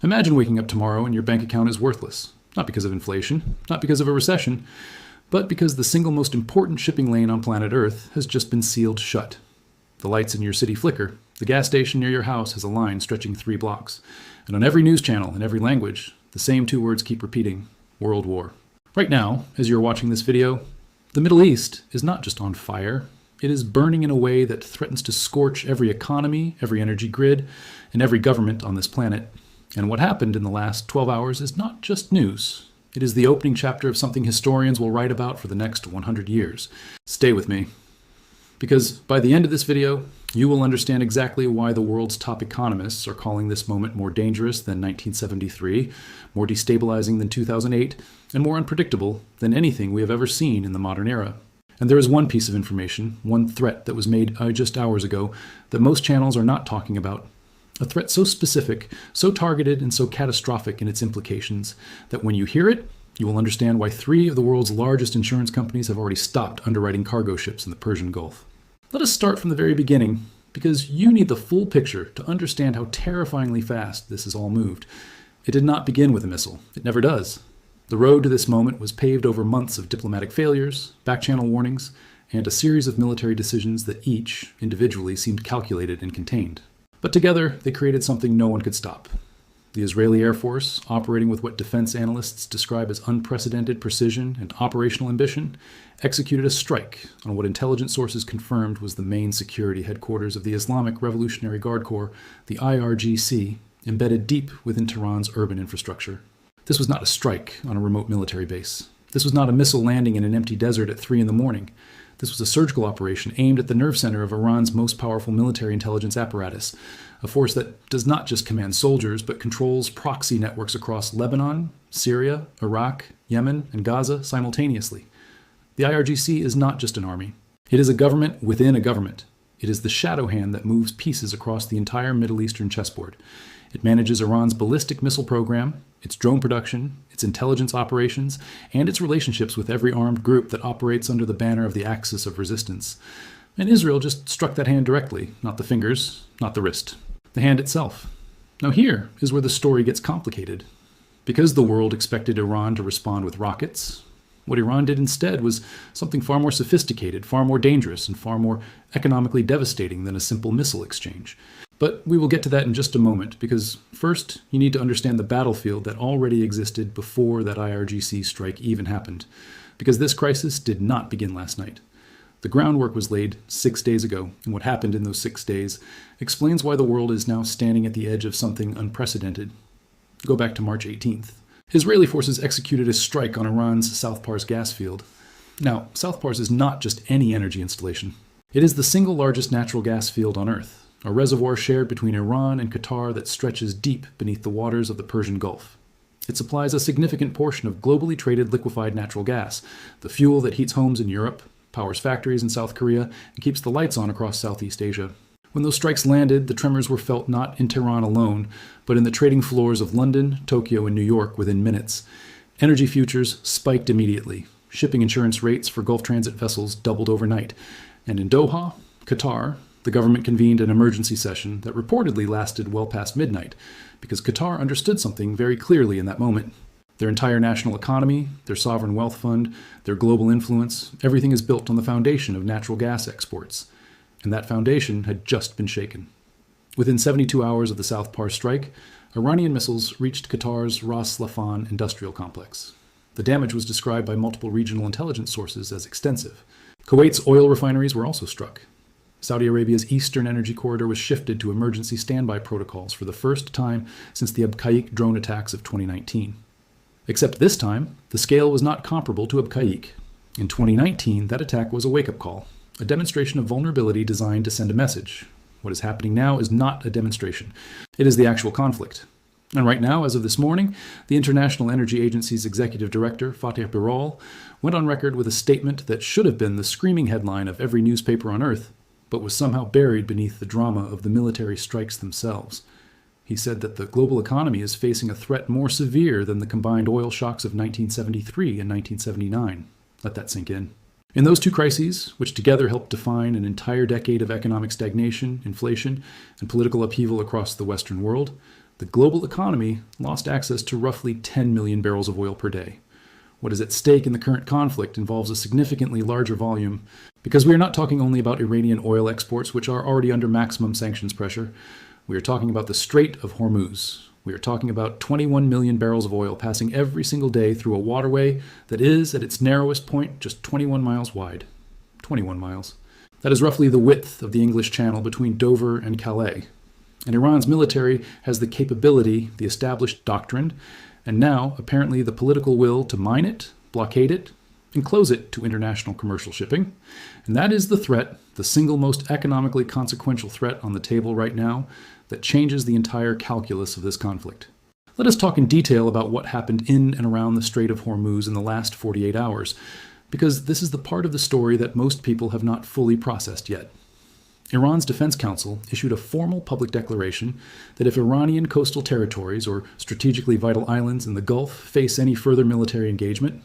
Imagine waking up tomorrow and your bank account is worthless. Not because of inflation, not because of a recession, but because the single most important shipping lane on planet Earth has just been sealed shut. The lights in your city flicker. The gas station near your house has a line stretching 3 blocks. And on every news channel in every language, the same 2 words keep repeating: World War. Right now, as you're watching this video, the Middle East is not just on fire. It is burning in a way that threatens to scorch every economy, every energy grid, and every government on this planet. And what happened in the last 12 hours is not just news. It is the opening chapter of something historians will write about for the next 100 years. Stay with me, because by the end of this video, you will understand exactly why the world's top economists are calling this moment more dangerous than 1973, more destabilizing than 2008, and more unpredictable than anything we have ever seen in the modern era. And there is one piece of information, one threat that was made just hours ago, that most channels are not talking about. A threat so specific, so targeted, and so catastrophic in its implications that when you hear it, you will understand why 3 of the world's largest insurance companies have already stopped underwriting cargo ships in the Persian Gulf. Let us start from the very beginning, because you need the full picture to understand how terrifyingly fast this has all moved. It did not begin with a missile. It never does. The road to this moment was paved over months of diplomatic failures, back-channel warnings, and a series of military decisions that each, individually, seemed calculated and contained. But together, they created something no one could stop. The Israeli Air Force, operating with what defense analysts describe as unprecedented precision and operational ambition, executed a strike on what intelligence sources confirmed was the main security headquarters of the Islamic Revolutionary Guard Corps, the IRGC, embedded deep within Tehran's urban infrastructure. This was not a strike on a remote military base. This was not a missile landing in an empty desert at 3 in the morning. This was a surgical operation aimed at the nerve center of Iran's most powerful military intelligence apparatus, a force that does not just command soldiers, but controls proxy networks across Lebanon, Syria, Iraq, Yemen, and Gaza simultaneously. The IRGC is not just an army. It is a government within a government. It is the shadow hand that moves pieces across the entire Middle Eastern chessboard. It manages Iran's ballistic missile program, its drone production, its intelligence operations, and its relationships with every armed group that operates under the banner of the Axis of Resistance. And Israel just struck that hand directly, not the fingers, not the wrist, the hand itself. Now here is where the story gets complicated. Because the world expected Iran to respond with rockets, what Iran did instead was something far more sophisticated, far more dangerous, and far more economically devastating than a simple missile exchange. But we will get to that in just a moment, because first, you need to understand the battlefield that already existed before that IRGC strike even happened. Because this crisis did not begin last night. The groundwork was laid 6 days ago, and what happened in those 6 days explains why the world is now standing at the edge of something unprecedented. Go back to March 18th. Israeli forces executed a strike on Iran's South Pars gas field. Now, South Pars is not just any energy installation. It is the single largest natural gas field on Earth. A reservoir shared between Iran and Qatar that stretches deep beneath the waters of the Persian Gulf. It supplies a significant portion of globally traded liquefied natural gas, the fuel that heats homes in Europe, powers factories in South Korea, and keeps the lights on across Southeast Asia. When those strikes landed, the tremors were felt not in Tehran alone, but in the trading floors of London, Tokyo, and New York within minutes. Energy futures spiked immediately. Shipping insurance rates for Gulf transit vessels doubled overnight. And in Doha, Qatar, the government convened an emergency session that reportedly lasted well past midnight, because Qatar understood something very clearly in that moment. Their entire national economy, their sovereign wealth fund, their global influence, everything is built on the foundation of natural gas exports. And that foundation had just been shaken. Within 72 hours of the South Pars strike, Iranian missiles reached Qatar's Ras Laffan industrial complex. The damage was described by multiple regional intelligence sources as extensive. Kuwait's oil refineries were also struck. Saudi Arabia's eastern energy corridor was shifted to emergency standby protocols for the first time since the Abqaiq drone attacks of 2019. Except this time, the scale was not comparable to Abqaiq. In 2019, that attack was a wake-up call, a demonstration of vulnerability designed to send a message. What is happening now is not a demonstration. It is the actual conflict. And right now, as of this morning, the International Energy Agency's executive director, Fatih Birol, went on record with a statement that should have been the screaming headline of every newspaper on Earth, but was somehow buried beneath the drama of the military strikes themselves. He said that the global economy is facing a threat more severe than the combined oil shocks of 1973 and 1979. Let that sink in. In those 2 crises, which together helped define an entire decade of economic stagnation, inflation, and political upheaval across the Western world, The global economy lost access to roughly 10 million barrels of oil per day. What is at stake in the current conflict involves a significantly larger volume, because we are not talking only about Iranian oil exports, which are already under maximum sanctions pressure. We are talking about the Strait of Hormuz. We are talking about 21 million barrels of oil passing every single day through a waterway that is, at its narrowest point, just 21 miles wide. 21 miles. That is roughly the width of the English Channel between Dover and Calais. And Iran's military has the capability, the established doctrine, and now, apparently, the political will to mine it, blockade it, and close it to international commercial shipping. And that is the threat, the single most economically consequential threat on the table right now, that changes the entire calculus of this conflict. Let us talk in detail about what happened in and around the Strait of Hormuz in the last 48 hours, because this is the part of the story that most people have not fully processed yet. Iran's Defense Council issued a formal public declaration that if Iranian coastal territories or strategically vital islands in the Gulf face any further military engagement,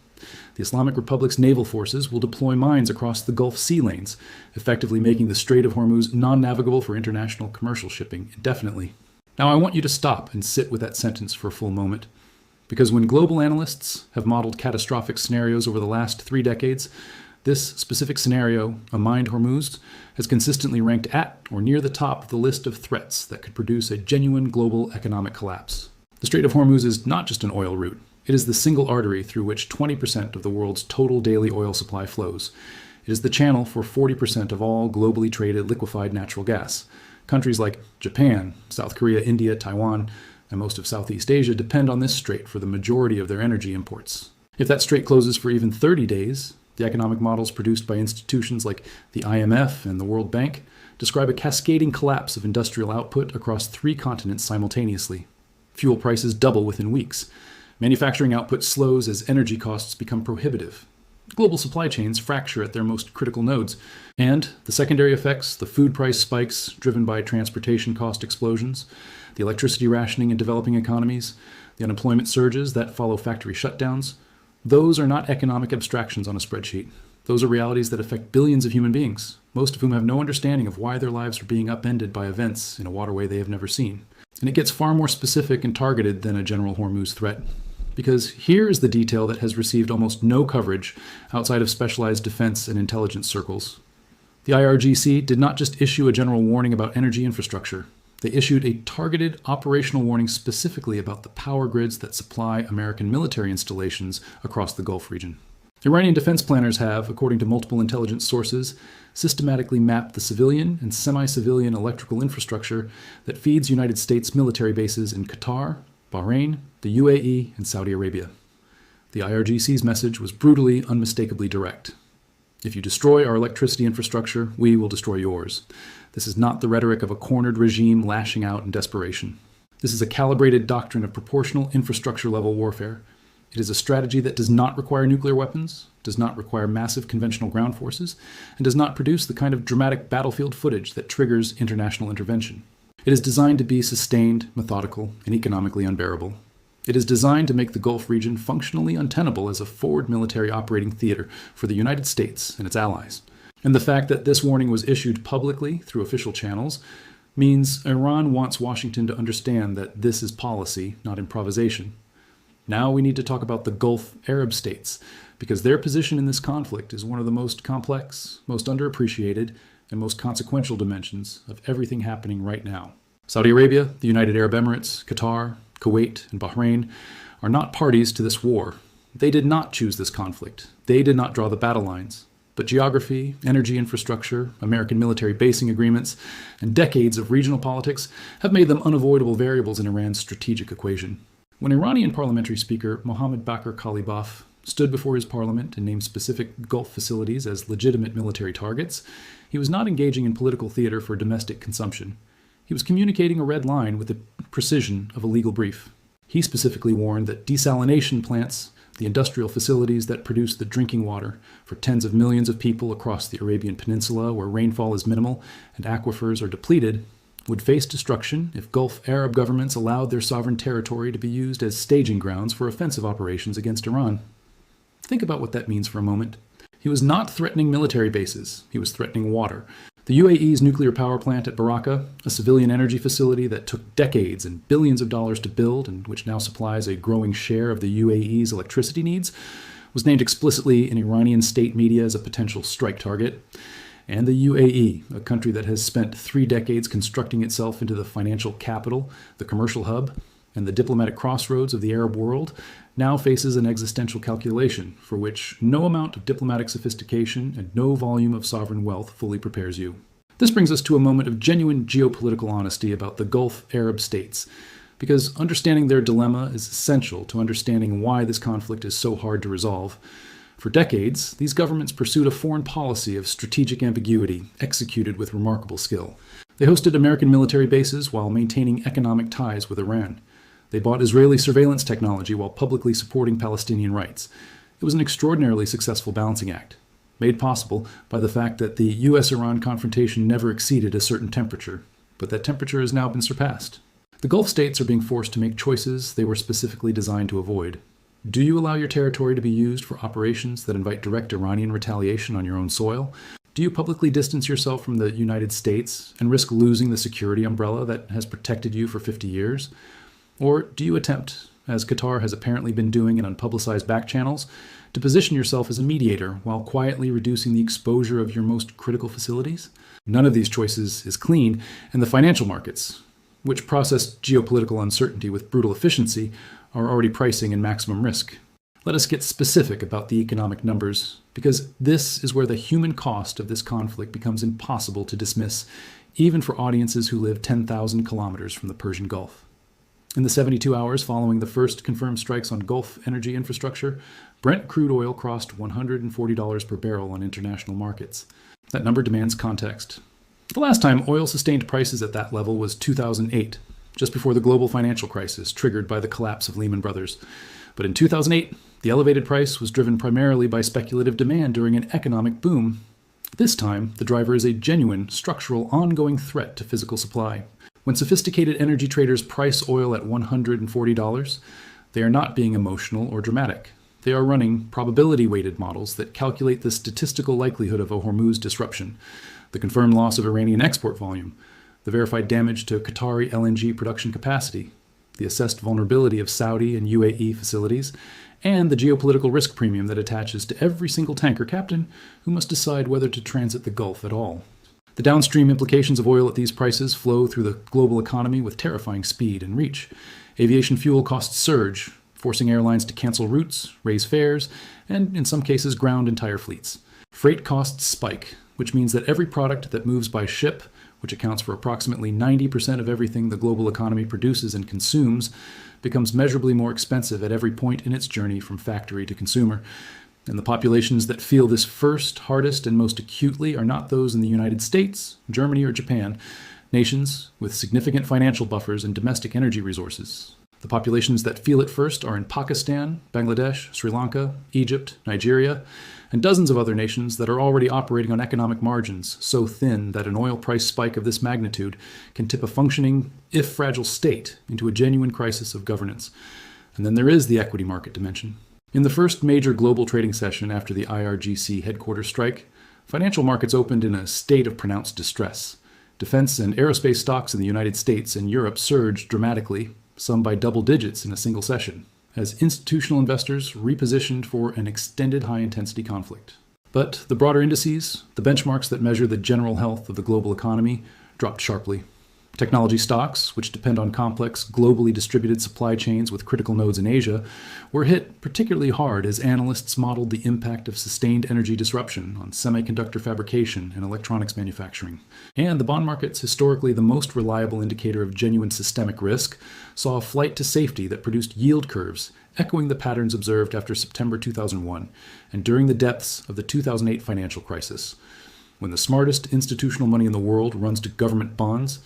the Islamic Republic's naval forces will deploy mines across the Gulf sea lanes, effectively making the Strait of Hormuz non-navigable for international commercial shipping indefinitely. Now, I want you to stop and sit with that sentence for a full moment, because when global analysts have modeled catastrophic scenarios over the last 3 decades, this specific scenario, a mined Hormuz, has consistently ranked at or near the top of the list of threats that could produce a genuine global economic collapse. The Strait of Hormuz is not just an oil route. It is the single artery through which 20% of the world's total daily oil supply flows. It is the channel for 40% of all globally traded liquefied natural gas. Countries like Japan, South Korea, India, Taiwan, and most of Southeast Asia depend on this strait for the majority of their energy imports. If that strait closes for even 30 days, the economic models produced by institutions like the IMF and the World Bank describe a cascading collapse of industrial output across 3 continents simultaneously. Fuel prices double within weeks. Manufacturing output slows as energy costs become prohibitive. Global supply chains fracture at their most critical nodes. And the secondary effects, the food price spikes driven by transportation cost explosions, the electricity rationing in developing economies, the unemployment surges that follow factory shutdowns, those are not economic abstractions on a spreadsheet. Those are realities that affect billions of human beings, most of whom have no understanding of why their lives are being upended by events in a waterway they have never seen. And it gets far more specific and targeted than a general Hormuz threat. Because here is the detail that has received almost no coverage outside of specialized defense and intelligence circles. The IRGC did not just issue a general warning about energy infrastructure. They issued a targeted operational warning specifically about the power grids that supply American military installations across the Gulf region. Iranian defense planners have, according to multiple intelligence sources, systematically mapped the civilian and semi-civilian electrical infrastructure that feeds United States military bases in Qatar, Bahrain, the UAE, and Saudi Arabia. The IRGC's message was brutally, unmistakably direct. If you destroy our electricity infrastructure, we will destroy yours. This is not the rhetoric of a cornered regime lashing out in desperation. This is a calibrated doctrine of proportional infrastructure-level warfare. It is a strategy that does not require nuclear weapons, does not require massive conventional ground forces, and does not produce the kind of dramatic battlefield footage that triggers international intervention. It is designed to be sustained, methodical, and economically unbearable. It is designed to make the Gulf region functionally untenable as a forward military operating theater for the United States and its allies. And the fact that this warning was issued publicly through official channels means Iran wants Washington to understand that this is policy, not improvisation. Now we need to talk about the Gulf Arab states, because their position in this conflict is one of the most complex, most underappreciated, and most consequential dimensions of everything happening right now. Saudi Arabia, the United Arab Emirates, Qatar, Kuwait, and Bahrain are not parties to this war. They did not choose this conflict. They did not draw the battle lines. But geography, energy infrastructure, American military basing agreements, and decades of regional politics have made them unavoidable variables in Iran's strategic equation. When Iranian parliamentary speaker Mohammad Bakr Kalibaf stood before his parliament and named specific Gulf facilities as legitimate military targets, he was not engaging in political theater for domestic consumption. He was communicating a red line with the precision of a legal brief. He specifically warned that desalination plants, the industrial facilities that produce the drinking water for tens of millions of people across the Arabian Peninsula where rainfall is minimal and aquifers are depleted, would face destruction if Gulf Arab governments allowed their sovereign territory to be used as staging grounds for offensive operations against Iran. Think about what that means for a moment. He was not threatening military bases. He was threatening water. The UAE's nuclear power plant at Baraka, a civilian energy facility that took decades and billions of dollars to build and which now supplies a growing share of the UAE's electricity needs, was named explicitly in Iranian state media as a potential strike target. And the UAE, a country that has spent 3 decades constructing itself into the financial capital, the commercial hub, and the diplomatic crossroads of the Arab world, now faces an existential calculation for which no amount of diplomatic sophistication and no volume of sovereign wealth fully prepares you. This brings us to a moment of genuine geopolitical honesty about the Gulf Arab states, because understanding their dilemma is essential to understanding why this conflict is so hard to resolve. For decades, these governments pursued a foreign policy of strategic ambiguity, executed with remarkable skill. They hosted American military bases while maintaining economic ties with Iran. They bought Israeli surveillance technology while publicly supporting Palestinian rights. It was an extraordinarily successful balancing act, made possible by the fact that the US-Iran confrontation never exceeded a certain temperature, but that temperature has now been surpassed. The Gulf states are being forced to make choices they were specifically designed to avoid. Do you allow your territory to be used for operations that invite direct Iranian retaliation on your own soil? Do you publicly distance yourself from the United States and risk losing the security umbrella that has protected you for 50 years? Or do you attempt, as Qatar has apparently been doing in unpublicized back channels, to position yourself as a mediator while quietly reducing the exposure of your most critical facilities? None of these choices is clean, and the financial markets, which process geopolitical uncertainty with brutal efficiency, are already pricing in maximum risk. Let us get specific about the economic numbers, because this is where the human cost of this conflict becomes impossible to dismiss, even for audiences who live 10,000 kilometers from the Persian Gulf. In the 72 hours following the first confirmed strikes on Gulf energy infrastructure, Brent crude oil crossed $140 per barrel on international markets. That number demands context. The last time oil sustained prices at that level was 2008, just before the global financial crisis triggered by the collapse of Lehman Brothers. But in 2008, the elevated price was driven primarily by speculative demand during an economic boom. This time, the driver is a genuine, structural, ongoing threat to physical supply. When sophisticated energy traders price oil at $140, they are not being emotional or dramatic. They are running probability-weighted models that calculate the statistical likelihood of a Hormuz disruption, the confirmed loss of Iranian export volume, the verified damage to Qatari LNG production capacity, the assessed vulnerability of Saudi and UAE facilities, and the geopolitical risk premium that attaches to every single tanker captain who must decide whether to transit the Gulf at all. The downstream implications of oil at these prices flow through the global economy with terrifying speed and reach. Aviation fuel costs surge, forcing airlines to cancel routes, raise fares, and in some cases ground entire fleets. Freight costs spike, which means that every product that moves by ship, which accounts for approximately 90% of everything the global economy produces and consumes, becomes measurably more expensive at every point in its journey from factory to consumer. And the populations that feel this first, hardest, and most acutely are not those in the United States, Germany, or Japan, nations with significant financial buffers and domestic energy resources. The populations that feel it first are in Pakistan, Bangladesh, Sri Lanka, Egypt, Nigeria, and dozens of other nations that are already operating on economic margins so thin that an oil price spike of this magnitude can tip a functioning, if fragile, state into a genuine crisis of governance. And then there is the equity market dimension. In the first major global trading session after the IRGC headquarters strike, financial markets opened in a state of pronounced distress. Defense and aerospace stocks in the United States and Europe surged dramatically, some by double digits in a single session, as institutional investors repositioned for an extended high-intensity conflict. But the broader indices, the benchmarks that measure the general health of the global economy, dropped sharply. Technology stocks, which depend on complex, globally distributed supply chains with critical nodes in Asia, were hit particularly hard as analysts modeled the impact of sustained energy disruption on semiconductor fabrication and electronics manufacturing. And the bond markets, historically the most reliable indicator of genuine systemic risk, saw a flight to safety that produced yield curves echoing the patterns observed after September 2001 and during the depths of the 2008 financial crisis. When the smartest institutional money in the world runs to government bonds,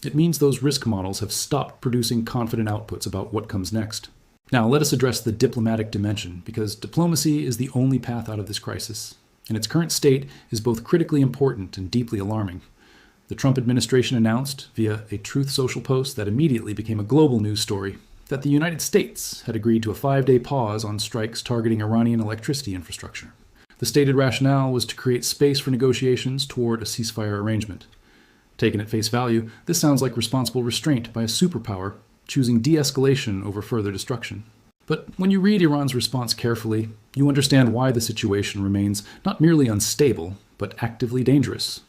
it means those risk models have stopped producing confident outputs about what comes next. Now, let us address the diplomatic dimension, because diplomacy is the only path out of this crisis, and its current state is both critically important and deeply alarming. The Trump administration announced, via a Truth Social post that immediately became a global news story, that the United States had agreed to a 5-day pause on strikes targeting Iranian electricity infrastructure. The stated rationale was to create space for negotiations toward a ceasefire arrangement. Taken at face value, this sounds like responsible restraint by a superpower choosing de-escalation over further destruction. But when you read Iran's response carefully, you understand why the situation remains not merely unstable, but actively dangerous.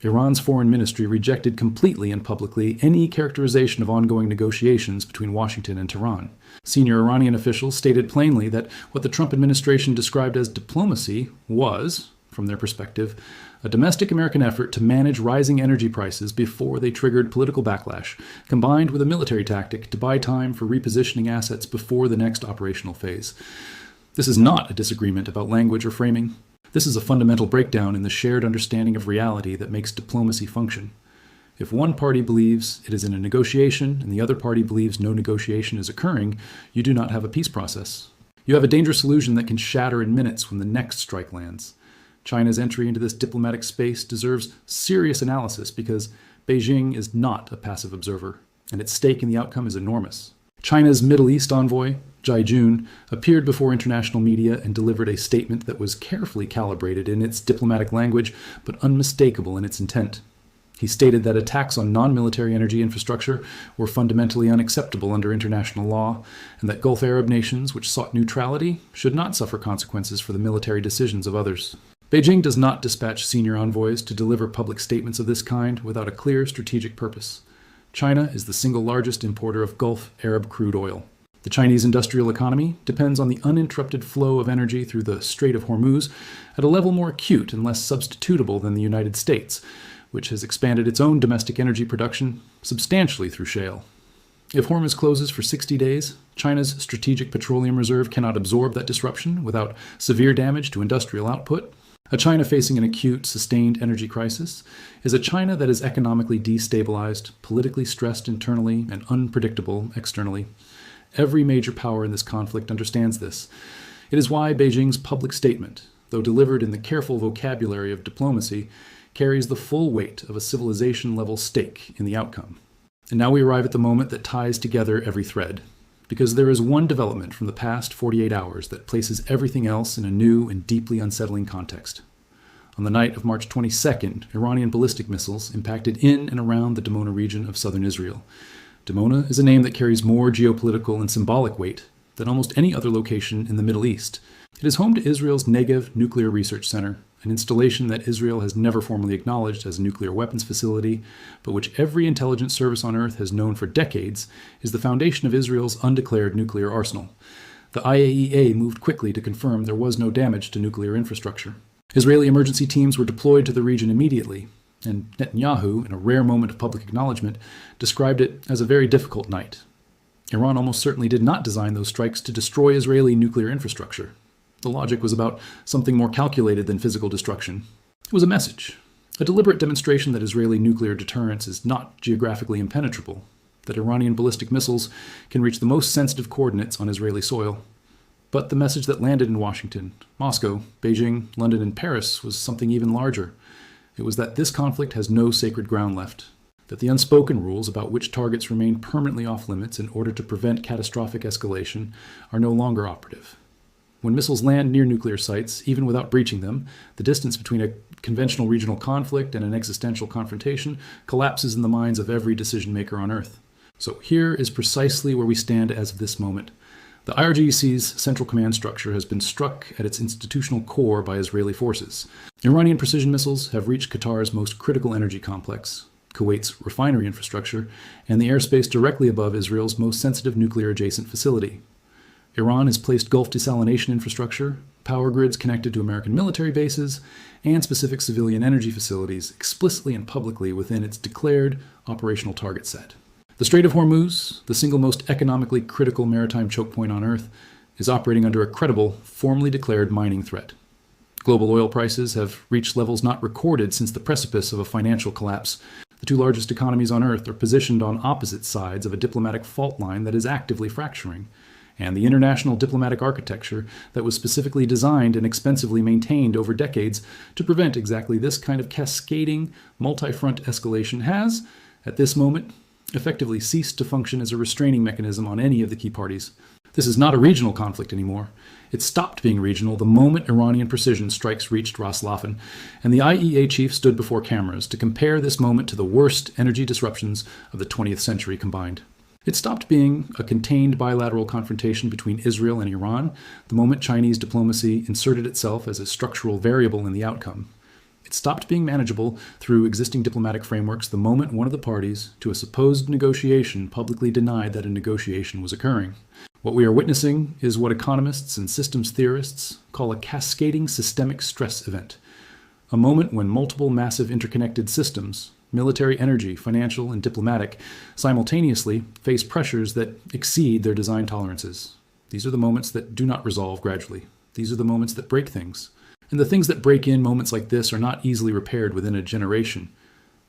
Iran's foreign ministry rejected completely and publicly any characterization of ongoing negotiations between Washington and Tehran. Senior Iranian officials stated plainly that what the Trump administration described as diplomacy was, from their perspective, a domestic American effort to manage rising energy prices before they triggered political backlash, combined with a military tactic to buy time for repositioning assets before the next operational phase. This is not a disagreement about language or framing. This is a fundamental breakdown in the shared understanding of reality that makes diplomacy function. If one party believes it is in a negotiation and the other party believes no negotiation is occurring, you do not have a peace process. You have a dangerous illusion that can shatter in minutes when the next strike lands. China's entry into this diplomatic space deserves serious analysis because Beijing is not a passive observer, and its stake in the outcome is enormous. China's Middle East envoy, Jai Jun, appeared before international media and delivered a statement that was carefully calibrated in its diplomatic language, but unmistakable in its intent. He stated that attacks on non-military energy infrastructure were fundamentally unacceptable under international law, and that Gulf Arab nations which sought neutrality should not suffer consequences for the military decisions of others. Beijing does not dispatch senior envoys to deliver public statements of this kind without a clear strategic purpose. China is the single largest importer of Gulf Arab crude oil. The Chinese industrial economy depends on the uninterrupted flow of energy through the Strait of Hormuz at a level more acute and less substitutable than the United States, which has expanded its own domestic energy production substantially through shale. If Hormuz closes for 60 days, China's strategic petroleum reserve cannot absorb that disruption without severe damage to industrial output. A China facing an acute, sustained energy crisis is a China that is economically destabilized, politically stressed internally, and unpredictable externally. Every major power in this conflict understands this. It is why Beijing's public statement, though delivered in the careful vocabulary of diplomacy, carries the full weight of a civilization-level stake in the outcome. And now we arrive at the moment that ties together every thread, because there is one development from the past 48 hours that places everything else in a new and deeply unsettling context. On the night of March 22nd, Iranian ballistic missiles impacted in and around the Dimona region of southern Israel. Dimona is a name that carries more geopolitical and symbolic weight than almost any other location in the Middle East. It is home to Israel's Negev Nuclear Research Center, an installation that Israel has never formally acknowledged as a nuclear weapons facility, but which every intelligence service on Earth has known for decades is the foundation of Israel's undeclared nuclear arsenal. The IAEA moved quickly to confirm there was no damage to nuclear infrastructure. Israeli emergency teams were deployed to the region immediately, and Netanyahu, in a rare moment of public acknowledgement, described it as a very difficult night. Iran almost certainly did not design those strikes to destroy Israeli nuclear infrastructure. The logic was about something more calculated than physical destruction. It was a message, a deliberate demonstration that Israeli nuclear deterrence is not geographically impenetrable, that Iranian ballistic missiles can reach the most sensitive coordinates on Israeli soil. But the message that landed in Washington, Moscow, Beijing, London, and Paris was something even larger. It was that this conflict has no sacred ground left, that the unspoken rules about which targets remain permanently off limits in order to prevent catastrophic escalation are no longer operative. When missiles land near nuclear sites, even without breaching them, the distance between a conventional regional conflict and an existential confrontation collapses in the minds of every decision maker on Earth. So here is precisely where we stand as of this moment. The IRGC's central command structure has been struck at its institutional core by Israeli forces. Iranian precision missiles have reached Qatar's most critical energy complex, Kuwait's refinery infrastructure, and the airspace directly above Israel's most sensitive nuclear-adjacent facility. Iran has placed Gulf desalination infrastructure, power grids connected to American military bases, and specific civilian energy facilities explicitly and publicly within its declared operational target set. The Strait of Hormuz, the single most economically critical maritime choke point on Earth, is operating under a credible, formally declared mining threat. Global oil prices have reached levels not recorded since the precipice of a financial collapse. The two largest economies on Earth are positioned on opposite sides of a diplomatic fault line that is actively fracturing. And the international diplomatic architecture that was specifically designed and expensively maintained over decades to prevent exactly this kind of cascading, multi-front escalation has, at this moment, effectively ceased to function as a restraining mechanism on any of the key parties. This is not a regional conflict anymore. It stopped being regional the moment Iranian precision strikes reached Ras Laffan, and the IEA chief stood before cameras to compare this moment to the worst energy disruptions of the 20th century combined. It stopped being a contained bilateral confrontation between Israel and Iran the moment Chinese diplomacy inserted itself as a structural variable in the outcome. It stopped being manageable through existing diplomatic frameworks the moment one of the parties to a supposed negotiation publicly denied that a negotiation was occurring. What we are witnessing is what economists and systems theorists call a cascading systemic stress event, a moment when multiple massive interconnected systems, military, energy, financial, and diplomatic, simultaneously face pressures that exceed their design tolerances. These are the moments that do not resolve gradually. These are the moments that break things. And the things that break in moments like this are not easily repaired within a generation.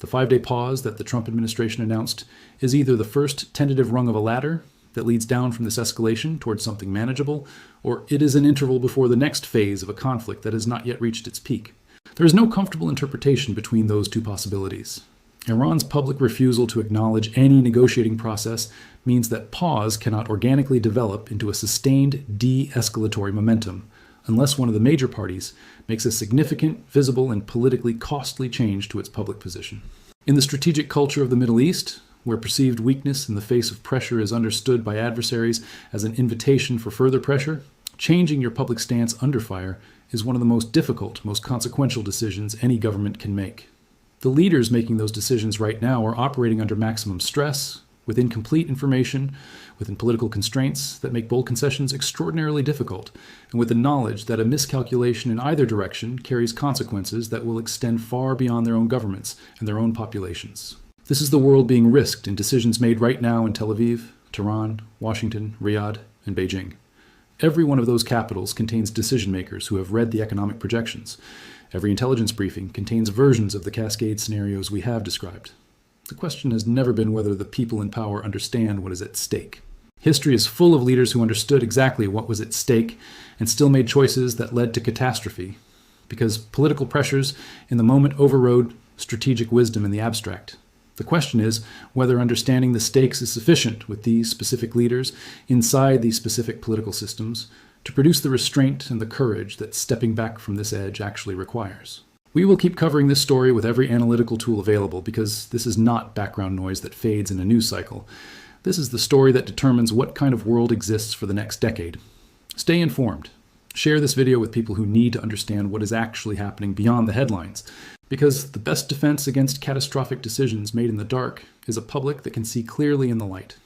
The 5-day pause that the Trump administration announced is either the first tentative rung of a ladder that leads down from this escalation towards something manageable, or it is an interval before the next phase of a conflict that has not yet reached its peak. There is no comfortable interpretation between those two possibilities. Iran's public refusal to acknowledge any negotiating process means that pause cannot organically develop into a sustained de-escalatory momentum, unless one of the major parties makes a significant, visible, and politically costly change to its public position. In the strategic culture of the Middle East, where perceived weakness in the face of pressure is understood by adversaries as an invitation for further pressure, changing your public stance under fire is one of the most difficult, most consequential decisions any government can make. The leaders making those decisions right now are operating under maximum stress, with incomplete information, within political constraints that make bold concessions extraordinarily difficult, and with the knowledge that a miscalculation in either direction carries consequences that will extend far beyond their own governments and their own populations. This is the world being risked in decisions made right now in Tel Aviv, Tehran, Washington, Riyadh, and Beijing. Every one of those capitals contains decision makers who have read the economic projections. Every intelligence briefing contains versions of the cascade scenarios we have described. The question has never been whether the people in power understand what is at stake. History is full of leaders who understood exactly what was at stake and still made choices that led to catastrophe, because political pressures in the moment overrode strategic wisdom in the abstract. The question is whether understanding the stakes is sufficient with these specific leaders inside these specific political systems to produce the restraint and the courage that stepping back from this edge actually requires. We will keep covering this story with every analytical tool available because this is not background noise that fades in a news cycle. This is the story that determines what kind of world exists for the next decade. Stay informed. Share this video with people who need to understand what is actually happening beyond the headlines, because the best defense against catastrophic decisions made in the dark is a public that can see clearly in the light.